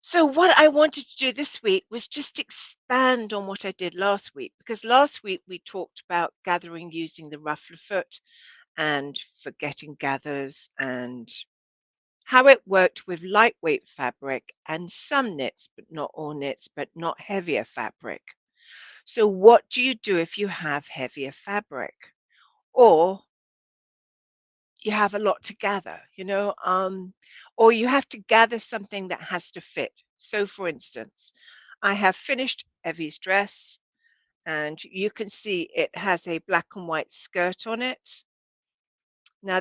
So what I wanted to do this week was just expand on what I did last week, because last week we talked about gathering using the ruffler foot and forgetting gathers and how it worked with lightweight fabric and some knits, but not all knits, but not heavier fabric. So what do you do if you have heavier fabric? Or you have a lot to gather, or you have to gather something that has to fit. So, for instance, I have finished Evie's dress, and you can see it has a black and white skirt on it. Now,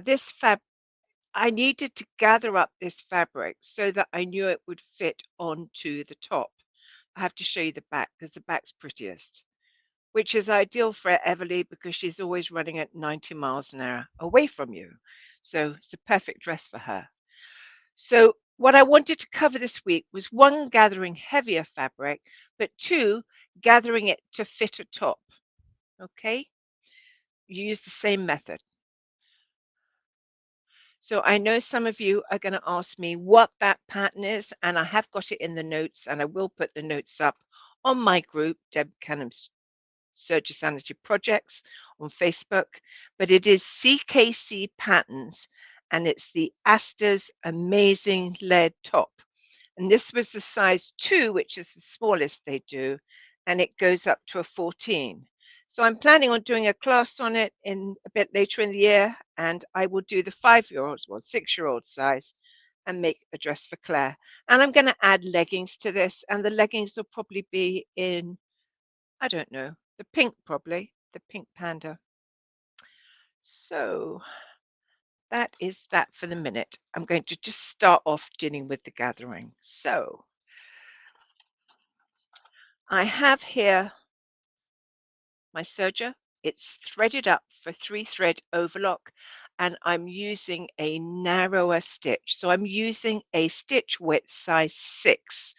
I needed to gather up this fabric so that I knew it would fit onto the top. I have to show you the back because the back's prettiest, which is ideal for Everly because she's always running at 90 miles an hour away from you. So it's a perfect dress for her. So what I wanted to cover this week was one, gathering heavier fabric, but two, gathering it to fit a top. Okay, you use the same method. So I know some of you are going to ask me what that pattern is, and I have got it in the notes, and I will put the notes up on my group, Deb Canham's Serger Sanity Projects on Facebook, but it is CKC Patterns, and it's the Asta's Amazing Lead Top. And this was the size 2, which is the smallest they do, and it goes up to a 14. So I'm planning on doing a class on it in a bit later in the year, and I will do the 5-year-olds, well, 6-year-old size, and make a dress for Claire. And I'm going to add leggings to this, and the leggings will probably be in, I don't know, the pink probably, the pink panda. So that is that for the minute. I'm going to just start off dealing with the gathering. So I have here my serger. It's threaded up for 3-thread overlock, and I'm using a narrower stitch. So I'm using a stitch width size 6.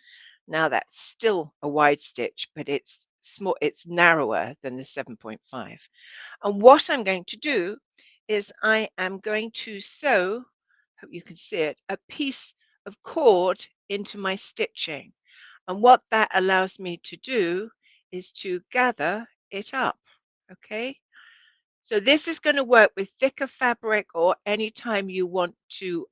Now that's still a wide stitch, but it's small, it's narrower than the 7.5. And what I'm going to do is I am going to sew, hope you can see it, a piece of cord into my stitching. And what that allows me to do is to gather it up. Okay. So this is going to work with thicker fabric or anytime you want to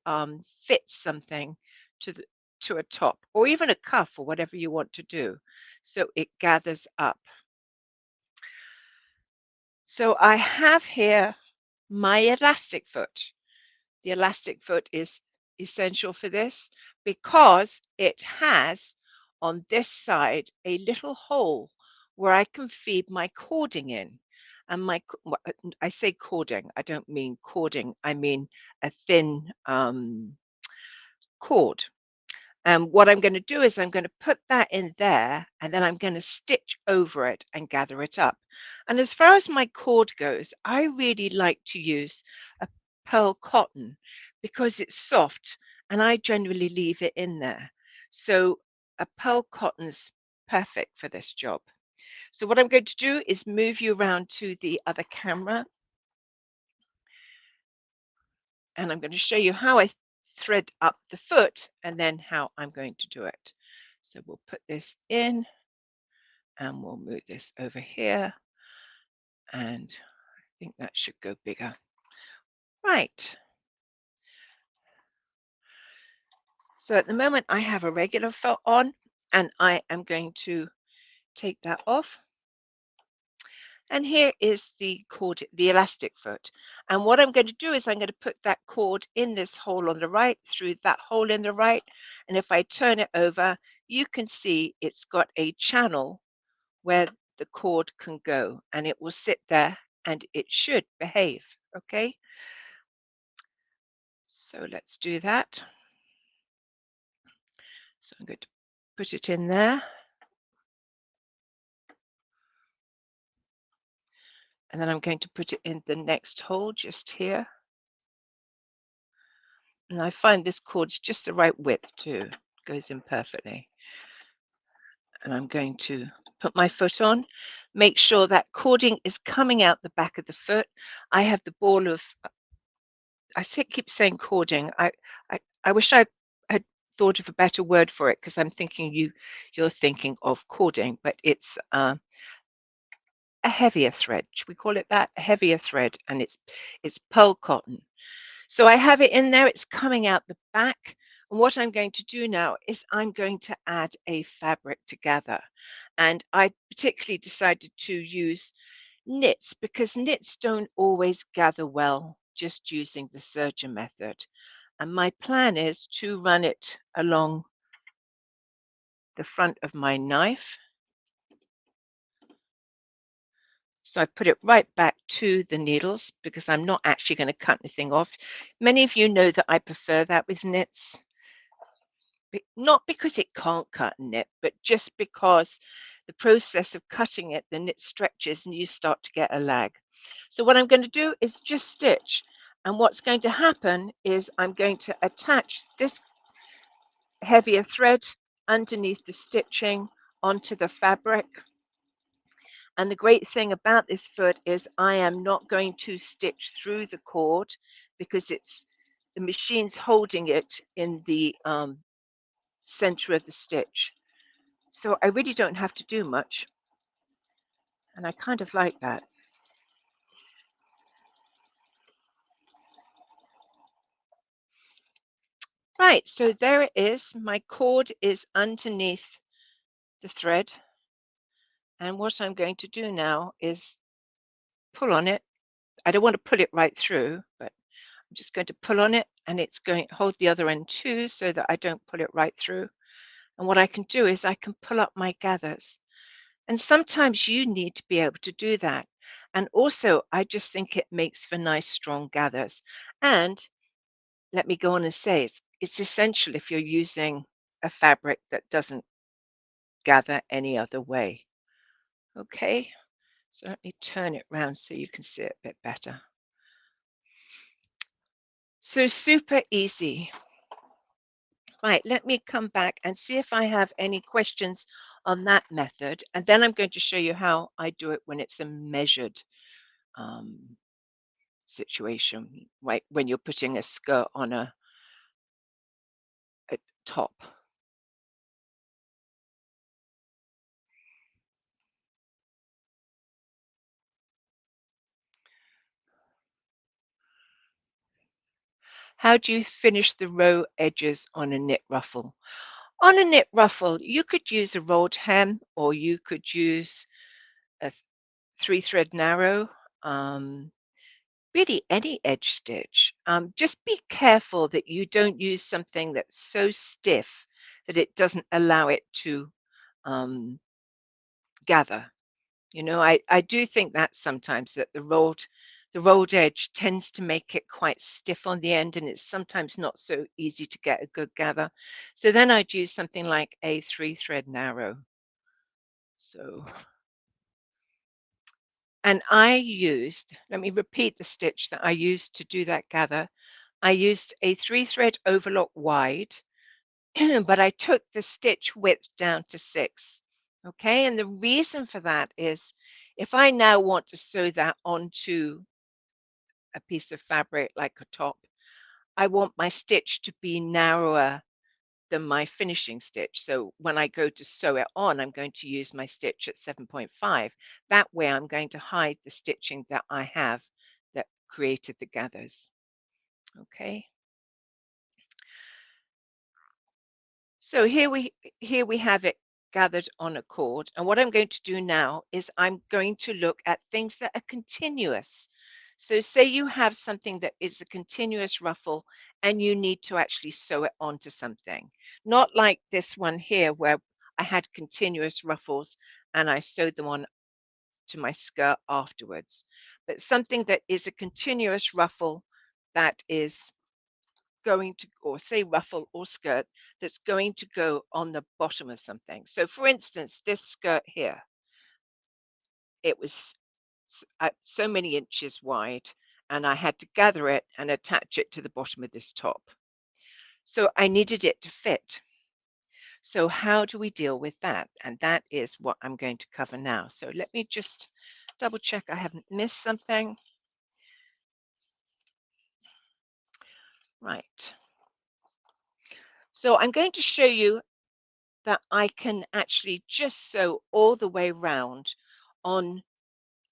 fit something to to a top or even a cuff or whatever you want to do. So it gathers up. So I have here my elastic foot. The elastic foot is essential for this because it has on this side a little hole where I can feed my cording in. And I say cording, I don't mean cording, I mean a thin cord. And what I'm going to do is I'm going to put that in there and then I'm going to stitch over it and gather it up. And as far as my cord goes, I really like to use a pearl cotton because it's soft and I generally leave it in there. So a pearl cotton's perfect for this job. So what I'm going to do is move you around to the other camera and I'm going to show you how I thread up the foot and then how I'm going to do it. So we'll put this in and we'll move this over here and I think that should go bigger. Right. So at the moment I have a regular foot on and I am going to take that off. And here is the cord, the elastic foot. And what I'm going to do is I'm going to put that cord in this hole on the right, through that hole in the right. And if I turn it over, you can see it's got a channel where the cord can go and it will sit there and it should behave. Okay. So let's do that. So I'm going to put it in there. And then I'm going to put it in the next hole just here. And I find this cord's just the right width too. It goes in perfectly. And I'm going to put my foot on, make sure that cording is coming out the back of the foot. I have the ball of, keep saying cording. I wish I had thought of a better word for it because I'm thinking you're thinking of cording, but it's a heavier thread. Should we call it that? A heavier thread, and it's pearl cotton. So I have it in there. It's coming out the back. And what I'm going to do now is I'm going to add a fabric together. And I particularly decided to use knits because knits don't always gather well just using the serger method. And my plan is to run it along the front of my knife. So I put it right back to the needles because I'm not actually going to cut anything off. Many of you know that I prefer that with knits, not because it can't cut a knit, but just because the process of cutting it, the knit stretches and you start to get a lag. So what I'm going to do is just stitch. And what's going to happen is I'm going to attach this heavier thread underneath the stitching onto the fabric. And the great thing about this foot is I am not going to stitch through the cord because it's the machine's holding it in the center of the stitch. So I really don't have to do much. And I kind of like that. Right, so there it is. My cord is underneath the thread. And what I'm going to do now is pull on it. I don't want to pull it right through, but I'm just going to pull on it and it's going to hold the other end too so that I don't pull it right through. And what I can do is I can pull up my gathers. And sometimes you need to be able to do that. And also, I just think it makes for nice, strong gathers. And let me go on and say it's essential if you're using a fabric that doesn't gather any other way. Okay, so let me turn it round so you can see it a bit better. So super easy. Right, let me come back and see if I have any questions on that method. And then I'm going to show you how I do it when it's a measured um, situation, right? When you're putting a skirt on a top. How do you finish the row edges on a knit ruffle? On a knit ruffle, you could use a rolled hem or you could use a three thread narrow. Really any edge stitch. Just be careful that you don't use something that's so stiff that it doesn't allow it to um, gather. I do think that sometimes that the rolled edge tends to make it quite stiff on the end, and it's sometimes not so easy to get a good gather. So then I'd use something like a three thread narrow. So, and let me repeat the stitch that I used to do that gather. I used a three thread overlock wide, but I took the stitch width down to 6. Okay, and the reason for that is if I now want to sew that onto a piece of fabric like a top, I want my stitch to be narrower than my finishing stitch. So when I go to sew it on, I'm going to use my stitch at 7.5. That way I'm going to hide the stitching that I have that created the gathers. Okay. So here we have it gathered on a cord. And what I'm going to do now is I'm going to look at things that are continuous. So say you have something that is a continuous ruffle and you need to actually sew it onto something. Not like this one here where I had continuous ruffles and I sewed them on to my skirt afterwards. But something that is a continuous ruffle that is going to, or say ruffle or skirt, that's going to go on the bottom of something. So, for instance, this skirt here, it was so many inches wide, and I had to gather it and attach it to the bottom of this top. So, I needed it to fit. So, how do we deal with that? And that is what I'm going to cover now. So, let me just double check I haven't missed something. Right. So I'm going to show you that I can actually just sew all the way round on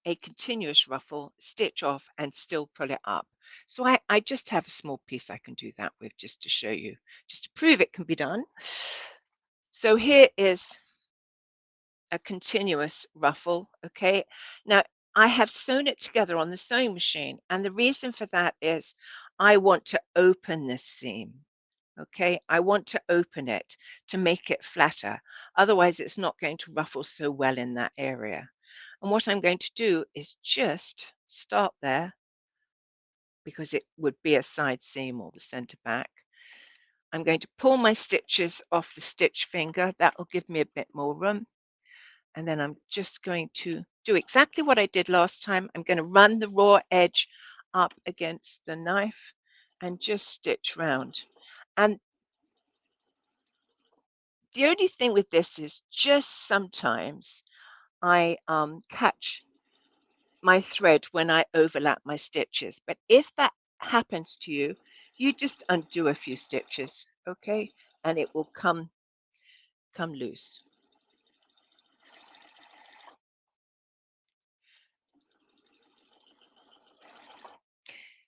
a continuous ruffle, stitch off and still pull it up. So I just have a small piece I can do that with just to show you, just to prove it can be done. So here is a continuous ruffle, okay? Now I have sewn it together on the sewing machine, and the reason for that is I want to open this seam. Okay, I want to open it to make it flatter. Otherwise, it's not going to ruffle so well in that area. And what I'm going to do is just start there because it would be a side seam or the center back. I'm going to pull my stitches off the stitch finger. That will give me a bit more room. And then I'm just going to do exactly what I did last time. I'm going to run the raw edge up against the knife and just stitch round. And the only thing with this is just sometimes I catch my thread when I overlap my stitches. But if that happens to you, you just undo a few stitches, okay? And it will come loose.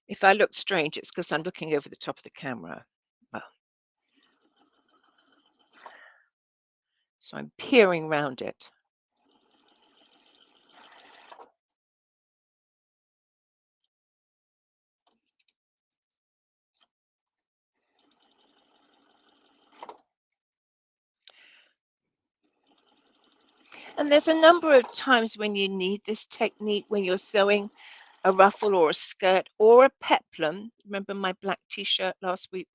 If I look strange, it's because I'm looking over the top of the camera. Well, so I'm peering round it. And there's a number of times when you need this technique when you're sewing a ruffle or a skirt or a peplum. Remember my black t-shirt last week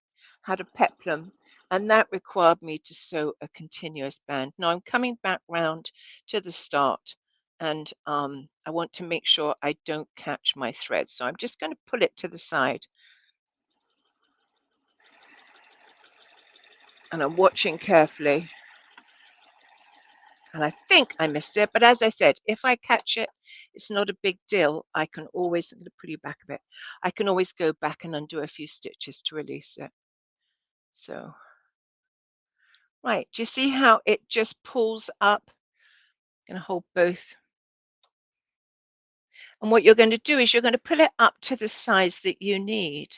had a peplum, and that required me to sew a continuous band. Now I'm coming back round to the start, and I want to make sure I don't catch my thread. So I'm just going to pull it to the side, and I'm watching carefully. And I think I missed it, but as I said, if I catch it, it's not a big deal. I can always, I'm going to pull you back a bit. I can always go back and undo a few stitches to release it. So, right, do you see how it just pulls up? I'm going to hold both. And what you're going to do is you're going to pull it up to the size that you need.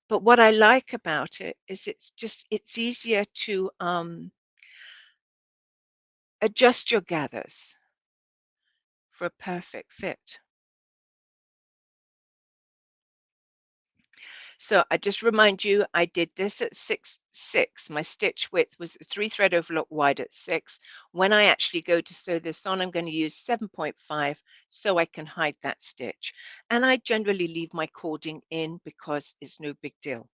But what I like about it is it's easier to adjust your gathers for a perfect fit. So I just remind you, I did this at 6, 6. My stitch width was 3 thread overlock wide at 6. When I actually go to sew this on, I'm going to use 7.5 so I can hide that stitch. And I generally leave my cording in because it's no big deal.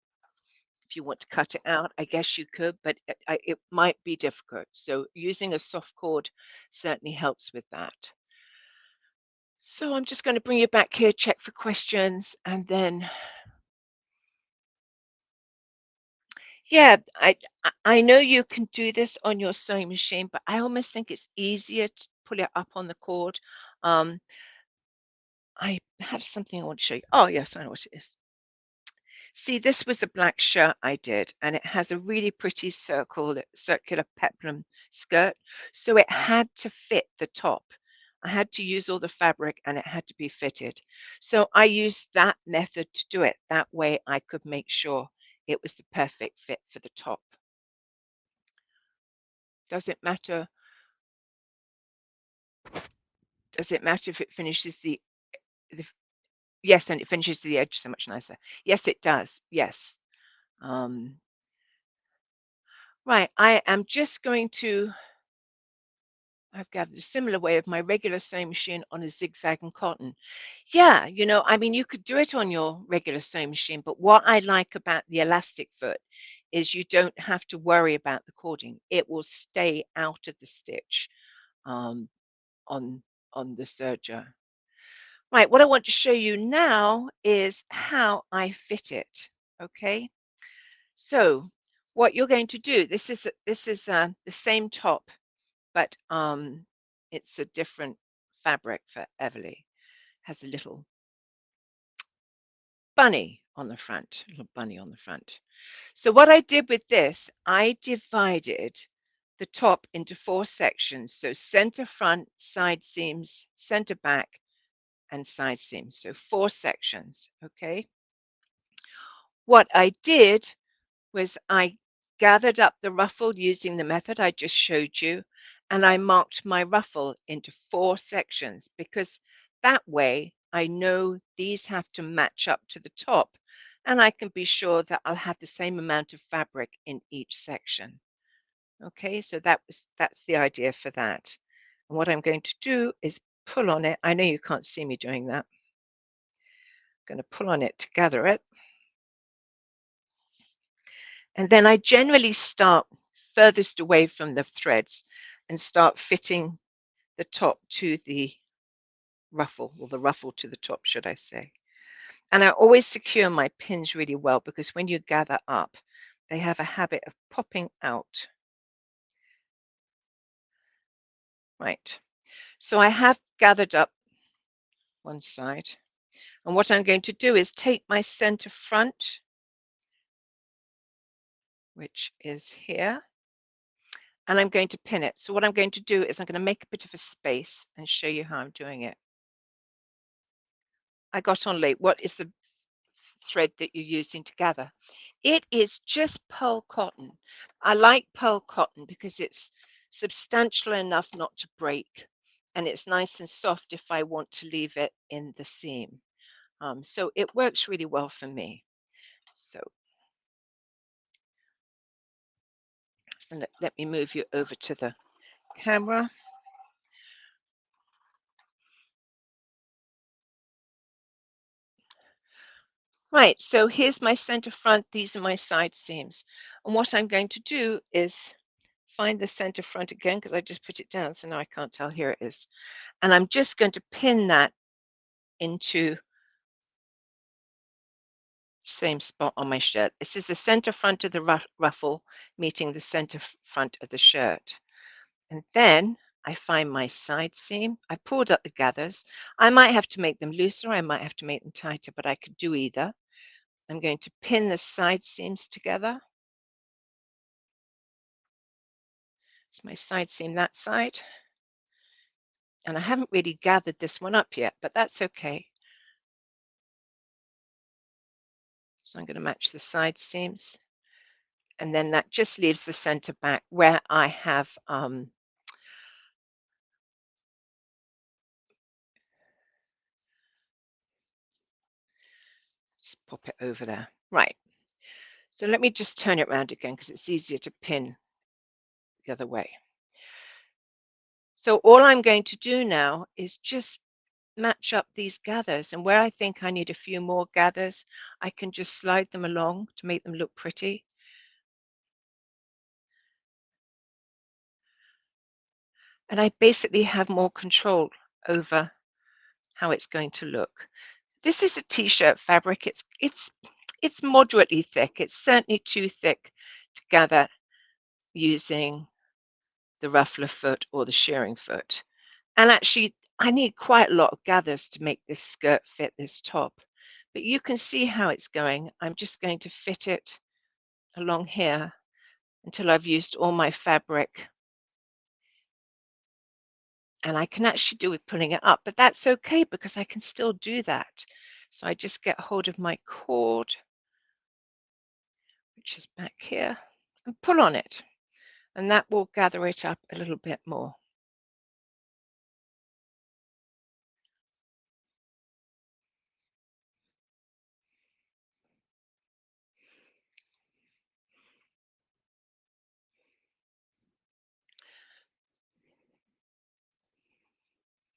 If you want to cut it out, I guess you could, but it might be difficult. So using a soft cord certainly helps with that. So I'm just going to bring you back here, check for questions, and then yeah, I know you can do this on your sewing machine, but I almost think it's easier to pull it up on the cord. Um, I have something I want to show you. Oh, yes, I know what it is. See, this was a black shirt I did, and it has a really pretty circular peplum skirt. So it had to fit the top. I had to use all the fabric and it had to be fitted. So I used that method to do it. That way I could make sure it was the perfect fit for the top. Does it matter Does it matter if it finishes the yes, and it finishes the edge so much nicer. Yes, it does. Yes. Um, right. I am just going to I've gathered a similar way of my regular sewing machine on a zigzag and cotton. Yeah, I mean, you could do it on your regular sewing machine, but what I like about the elastic foot is you don't have to worry about the cording. It will stay out of the stitch um, on the serger. Right, what I want to show you now is how I fit it. Okay, so what you're going to do, this is the same top, but it's a different fabric for Everly. Has a little bunny on the front, a little bunny on the front. So what I did with this, I divided the top into 4 sections. So center front, side seams, center back, and side seams. So 4 sections, okay? What I did was I gathered up the ruffle using the method I just showed you, and I marked my ruffle into 4 sections because that way I know these have to match up to the top, and I can be sure that I'll have the same amount of fabric in each section. Okay, so that's the idea for that. And what I'm going to do is pull on it. I know you can't see me doing that. I'm going to pull on it to gather it. And then I generally start furthest away from the threads and start fitting the top to the ruffle, or the ruffle to the top, should I say. And I always secure my pins really well because when you gather up, they have a habit of popping out. Right. So I have gathered up one side. And what I'm going to do is take my center front, which is here, and I'm going to pin it. So what I'm going to do is I'm going to make a bit of a space and show you how I'm doing it. I got on late. What is the thread that you're using to gather? It is just pearl cotton. I like pearl cotton because it's substantial enough not to break, and it's nice and soft if I want to leave it in the seam. So it works really well for me. So let me move you over to the camera. Right, so here's my center front, these are my side seams. And what I'm going to do is find the center front again because I just put it down, so now I can't tell. Here it is. And I'm just going to pin that into same spot on my shirt. This is the center front of the ruffle meeting the center front of the shirt. And then I find my side seam. I pulled up the gathers. I might have to make them looser, I might have to make them tighter, but I could do either. I'm going to pin the side seams together. It's my side seam that side. And I haven't really gathered this one up yet, but that's okay. So I'm going to match the side seams. And then that just leaves the center back where I have just pop it over there. Right. So let me just turn it around again because it's easier to pin the other way. So all I'm going to do now is just match up these gathers, and where I think I need a few more gathers, I can just slide them along to make them look pretty. And I basically have more control over how it's going to look. This is a t-shirt fabric. It's moderately thick. It's certainly too thick to gather using the ruffler foot or the shearing foot. And actually, I need quite a lot of gathers to make this skirt fit this top. But you can see how it's going. I'm just going to fit it along here until I've used all my fabric. And I can actually do with pulling it up, but that's okay because I can still do that. So I just get hold of my cord, which is back here, and pull on it. And that will gather it up a little bit more.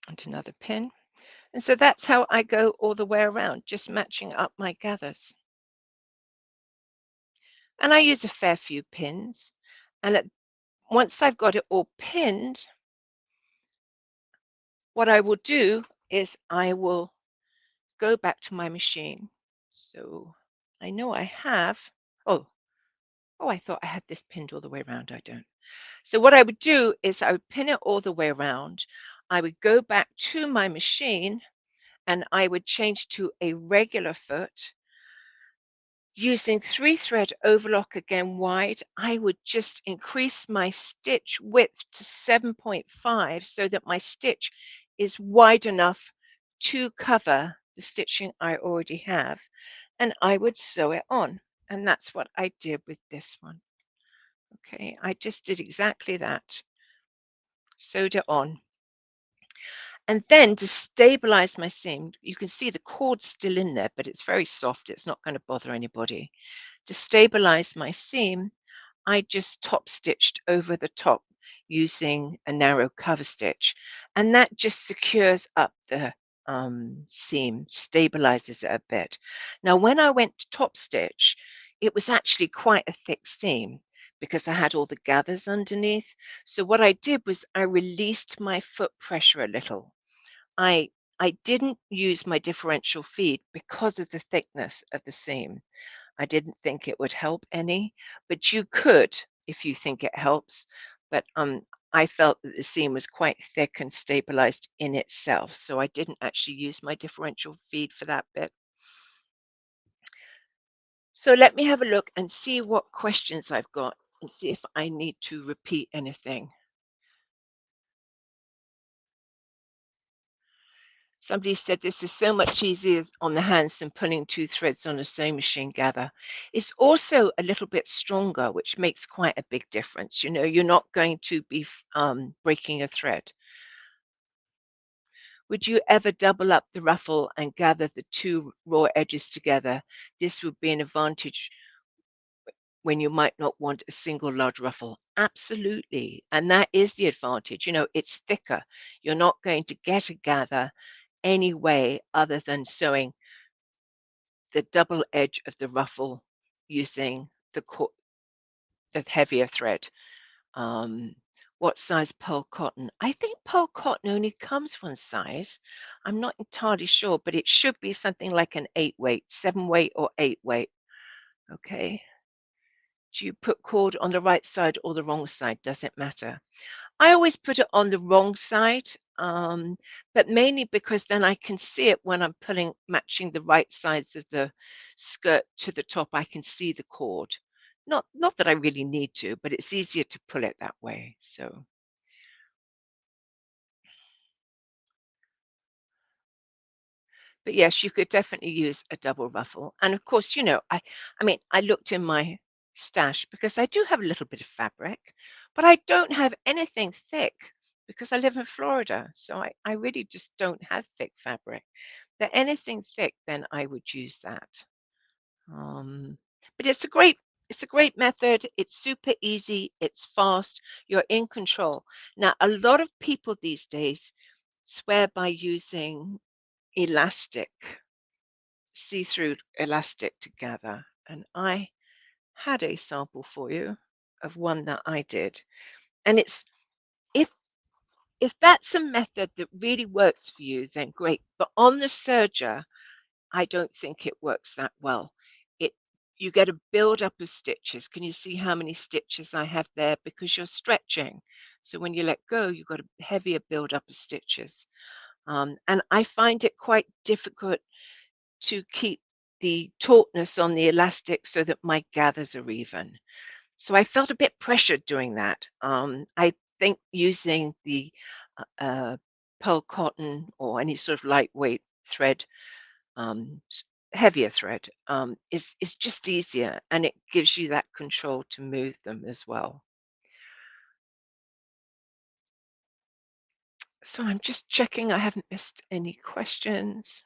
And another pin. And so that's how I go all the way around, just matching up my gathers. And I use a fair few pins. And once I've got it all pinned, what I will do is I will go back to my machine. So I know I have, oh, I thought I had this pinned all the way around. I don't. So what I would do is I would pin it all the way around. I would go back to my machine and I would change to a regular foot. Using 3-thread overlock again wide, I would just increase my stitch width to 7.5 so that my stitch is wide enough to cover the stitching I already have, and I would sew it on. And that's what I did with this one. Okay, I just did exactly that, sewed it on. And then to stabilize my seam, you can see the cord's still in there, but it's very soft. It's not going to bother anybody. To stabilize my seam, I just top stitched over the top using a narrow cover stitch, and that just secures up the seam, stabilizes it a bit. Now, when I went to top stitch, it was actually quite a thick seam because I had all the gathers underneath. So what I did was I released my foot pressure a little. I I didn't use my differential feed because of the thickness of the seam. I didn't think it would help any, but you could if you think it helps. But I felt that the seam was quite thick and stabilized in itself, so I didn't actually use my differential feed for that bit. So let me have a look and see what questions I've got and see if I need to repeat anything. Somebody said this is so much easier on the hands than pulling two threads on a sewing machine gather. It's also a little bit stronger, which makes quite a big difference. You know, you're not going to be breaking a thread. Would you ever double up the ruffle and gather the two raw edges together? This would be an advantage when you might not want a single large ruffle. Absolutely. And that is the advantage. You know, it's thicker. You're not going to get a gather any way other than sewing the double edge of the ruffle using the heavier thread. Um, what size pearl cotton? I think pearl cotton only comes one size. I'm not entirely sure, but it should be something like an 8 weight, 7 weight or 8 weight. Okay. Do you put cord on the right side or the wrong side? Does it matter? I always put it on the wrong side, but mainly because then I can see it when I'm pulling, matching the right sides of the skirt to the top. I can see the cord. Not that I really need to, but it's easier to pull it that way. So, but yes, you could definitely use a double ruffle. And of course, I mean, I looked in my stash because I do have a little bit of fabric, but I don't have anything thick because I live in Florida. So I really just don't have thick fabric. But anything thick, then I would use that. Um, but it's a great method. It's super easy. It's fast. You're in control. Now, a lot of people these days swear by using elastic, see-through elastic to gather. And I had a sample for you of one that I did. And it's if if that's a method that really works for you, then great. But on the serger, I don't think it works that well. It You get a build-up of stitches. Can you see how many stitches I have there? Because you're stretching. So when you let go, you've got a heavier build-up of stitches. And I find it quite difficult to keep the tautness on the elastic so that my gathers are even. So I felt a bit pressured doing that. I think using the pearl cotton or any sort of lightweight thread, heavier thread, is just easier, and it gives you that control to move them as well. So I'm just checking I haven't missed any questions.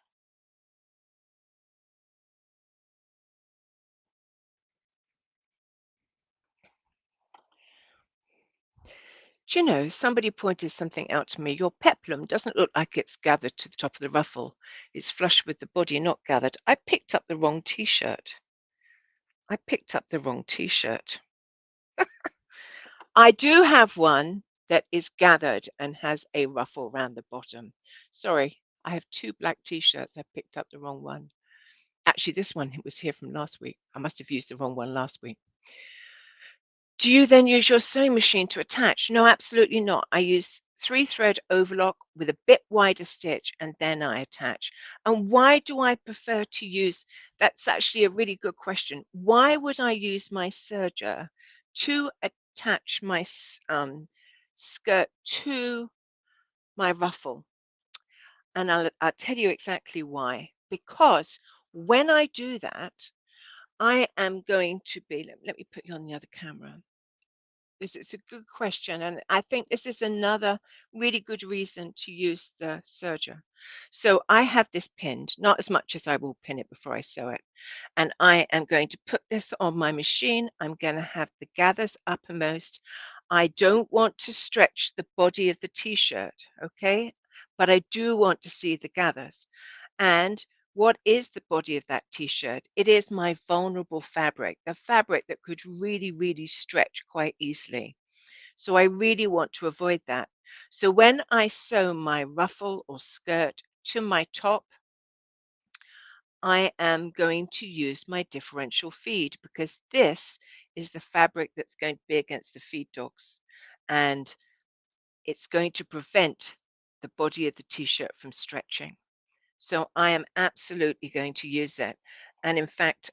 Do you know, somebody pointed something out to me. Your peplum doesn't look like it's gathered to the top of the ruffle. It's flush with the body, not gathered. I picked up the wrong t-shirt. I picked up the wrong t-shirt. I do have one that is gathered and has a ruffle around the bottom. Sorry, I have two black t-shirts. I picked up the wrong one. Actually, this one was here from last week. I must have used the wrong one last week. Do you then use your sewing machine to attach? No, absolutely not. I use three thread overlock with a bit wider stitch, and then I attach. And why do I prefer to use, that's actually a really good question. Why would I use my serger to attach my skirt to my ruffle? And I'll tell you exactly why. Because when I do that, I am going to be, let me put you on the other camera. This is a good question, and I think this is another really good reason to use the serger. So I have this pinned, not as much as I will pin it before I sew it. And I am going to put this on my machine. I'm going to have the gathers uppermost. I don't want to stretch the body of the t-shirt, okay? But I do want to see the gathers. And what is the body of that t-shirt? It is my vulnerable fabric, the fabric that could really, really stretch quite easily. So I really want to avoid that. So when I sew my ruffle or skirt to my top, I am going to use my differential feed because this is the fabric that's going to be against the feed dogs. And it's going to prevent the body of the t-shirt from stretching. So I am absolutely going to use it. And in fact,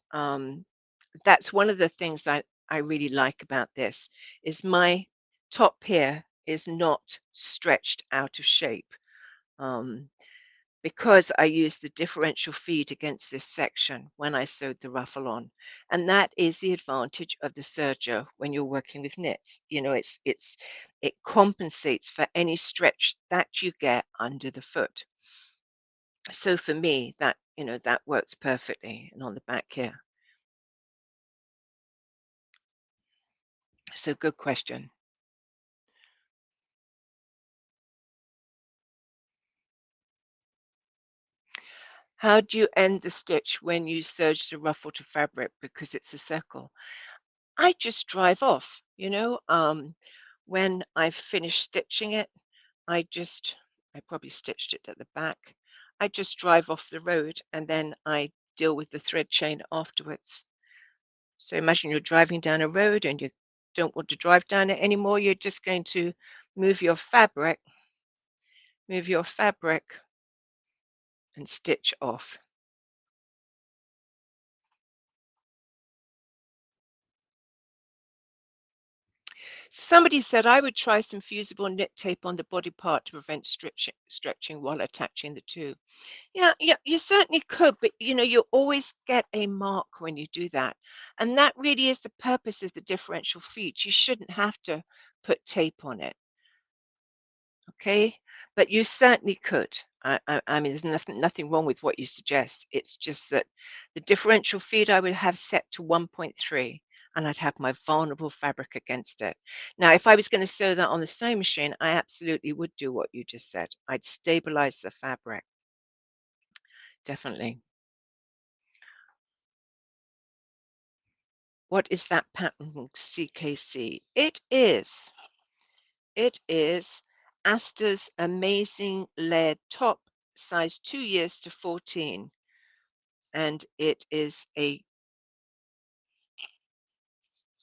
that's one of the things that I really like about this is my top here is not stretched out of shape. Um, because I used the differential feed against this section when I sewed the ruffle on. And that is the advantage of the serger when you're working with knits. You know, it compensates for any stretch that you get under the foot. So for me, that that works perfectly. And on the back here. So good question. How do you end the stitch when you serge the ruffle to fabric because it's a circle? I just drive off, when I've finished stitching it, I probably stitched it at the back. I just drive off the road and then I deal with the thread chain afterwards. So imagine you're driving down a road and you don't want to drive down it anymore. You're just going to move your fabric, move your fabric and stitch off. Somebody said I would try some fusible knit tape on the body part to prevent stretching while attaching the two. Yeah, yeah, you certainly could, but you always get a mark when you do that. And that really is the purpose of the differential feet. You shouldn't have to put tape on it, okay? But you certainly could. I mean, there's nothing wrong with what you suggest. It's just that the differential feed I would have set to 1.3 and I'd have my vulnerable fabric against it. Now, if I was going to sew that on the sewing machine, I absolutely would do what you just said. I'd stabilize the fabric, definitely. What is that pattern CKC? It is Asta's Amazing Layered Top, size 2 years to 14, and it is a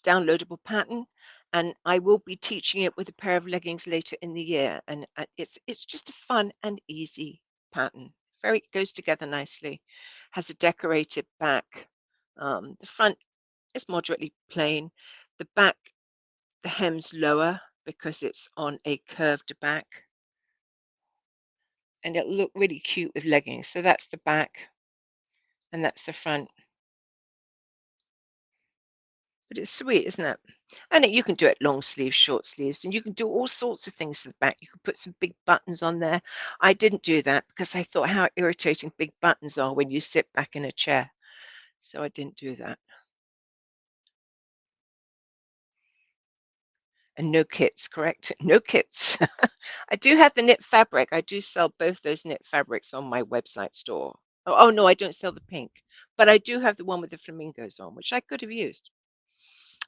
downloadable pattern, and I will be teaching it with a pair of leggings later in the year, and it's just a fun and easy pattern. Very goes together nicely. Has a decorated back. The front is moderately plain. The back, the hem's lower because it's on a curved back, and it'll look really cute with leggings. So that's the back and that's the front. But it's sweet, isn't it? And you can do it long sleeves, short sleeves, and you can do all sorts of things to the back. You can put some big buttons on there. I didn't do that because I thought how irritating big buttons are when you sit back in a chair. So I didn't do that. And no kits, correct? No kits. I do have the knit fabric. I do sell both those knit fabrics on my website store. Oh, no, I don't sell the pink, but I do have the one with the flamingos on, which I could have used.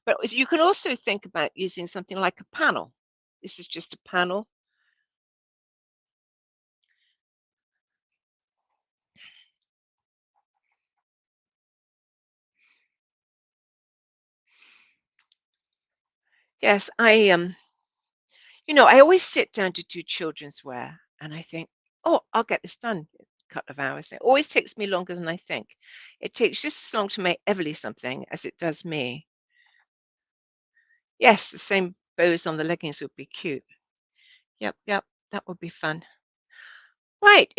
But you can also think about using something like a panel. This is just a panel. Yes, I always sit down to do children's wear and I think, oh, I'll get this done in a couple of hours. It always takes me longer than I think. It takes just as long to make Everly something as it does me. Yes, the same bows on the leggings would be cute. Yep, yep, that would be fun. Right.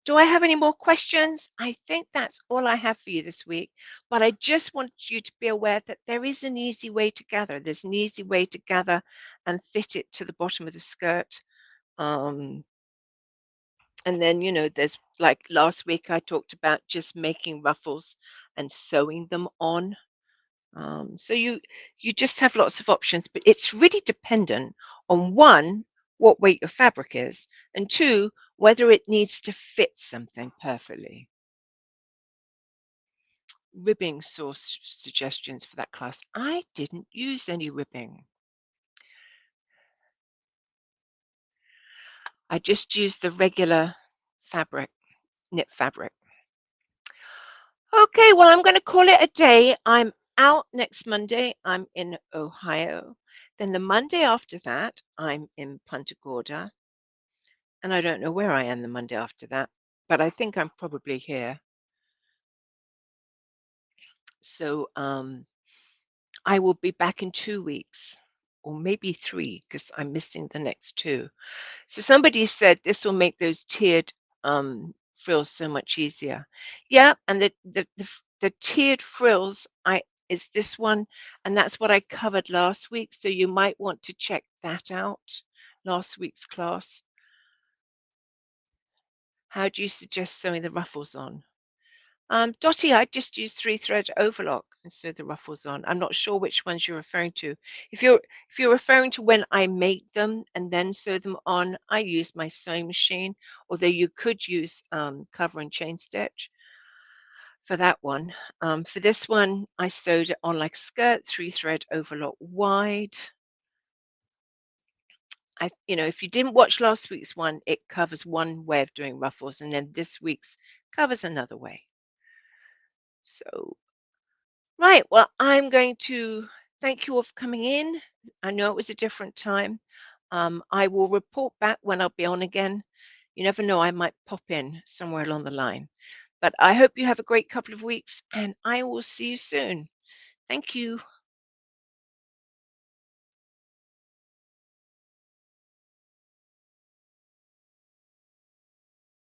Do I have any more questions? I think that's all I have for you this week. But I just want you to be aware that there is an easy way to gather. There's an easy way to gather and fit it to the bottom of the skirt. Um, and then, there's like last week I talked about just making ruffles and sewing them on. So you just have lots of options, but it's really dependent on one, what weight your fabric is, and two, whether it needs to fit something perfectly. Ribbing source suggestions for that class. I didn't use any ribbing. I just used the regular fabric, knit fabric. Okay, well, I'm going to call it a day. I'm out next Monday. I'm in Ohio. Then the Monday after that, I'm in Punta Gorda. And I don't know where I am the Monday after that, but I think I'm probably here. So I will be back in 2 weeks or maybe three because I'm missing the next two. So somebody said this will make those tiered frills so much easier. Yeah, and the tiered frills I is this one, and that's what I covered last week. So you might want to check that out. Last week's class. How do you suggest sewing the ruffles on? Dottie, I just use three-thread overlock and sew the ruffles on. I'm not sure which ones you're referring to. If you're referring to when I make them and then sew them on, I use my sewing machine, although you could use cover and chain stitch for that one. For this one, I sewed it on like a skirt, three-thread overlock wide. If you didn't watch last week's one, it covers one way of doing ruffles, and then this week's covers another way. So right. Well, I'm going to thank you all for coming in. I know it was a different time. I will report back when I'll be on again. You never know, I might pop in somewhere along the line. But I hope you have a great couple of weeks and I will see you soon. Thank you.